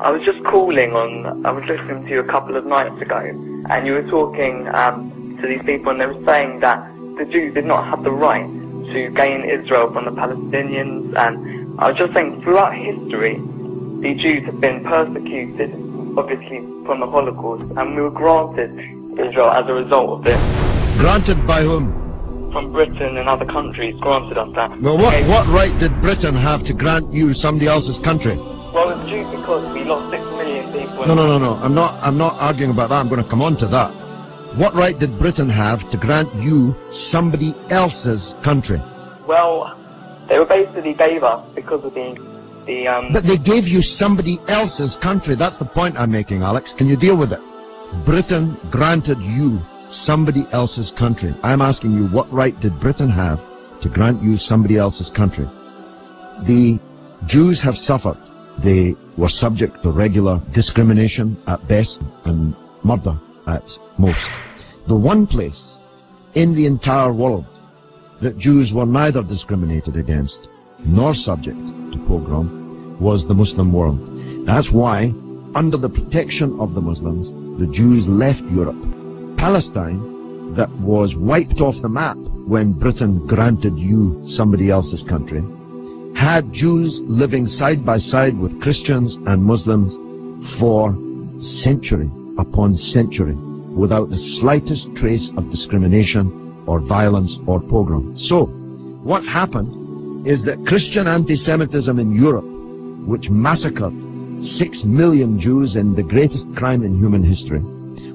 I was just calling on, I was listening to you a couple of nights ago, and you were talking to these people, and they were saying that the Jews did not have the right to gain Israel from the Palestinians, and I was just saying, throughout history, the Jews have been persecuted, obviously, from the Holocaust, and we were granted Israel as a result of this. Granted by whom? From Britain and other countries granted us that. Well, what right did Britain have to grant you somebody else's country? Well, it's due because we lost 6 million people. No. I'm not arguing about that. I'm going to come on to that. What right did Britain have to grant you somebody else's country? Well, they were basically gave us because of the But they gave you somebody else's country. That's the point I'm making, Alex. Can you deal with it? Britain granted you somebody else's country. I'm asking you, what right did Britain have to grant you somebody else's country? The Jews have suffered. They were subject to regular discrimination at best and murder at most. The one place in the entire world that Jews were neither discriminated against nor subject to pogrom was the Muslim world. That's why, under the protection of the Muslims, the Jews left Europe. Palestine, that was wiped off the map when Britain granted you somebody else's country, had Jews living side by side with Christians and Muslims for century upon century without the slightest trace of discrimination or violence or pogrom. So, what's happened is that Christian anti-Semitism in Europe, which massacred 6 million Jews in the greatest crime in human history,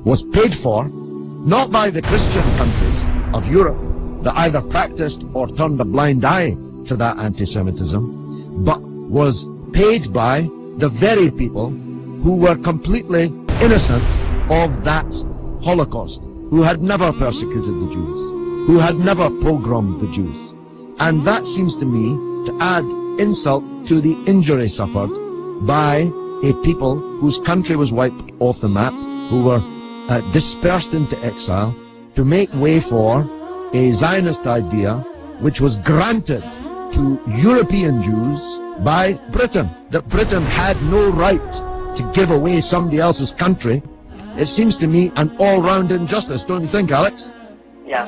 was paid for not by the Christian countries of Europe that either practiced or turned a blind eye to that anti-Semitism, but was paid by the very people who were completely innocent of that Holocaust, who had never persecuted the Jews, who had never pogromed the Jews. And that seems to me to add insult to the injury suffered by a people whose country was wiped off the map, who were dispersed into exile, to make way for a Zionist idea which was granted to European Jews by Britain, that Britain had no right to give away somebody else's country. It seems to me an all-round injustice, don't you think, Alex? Yeah.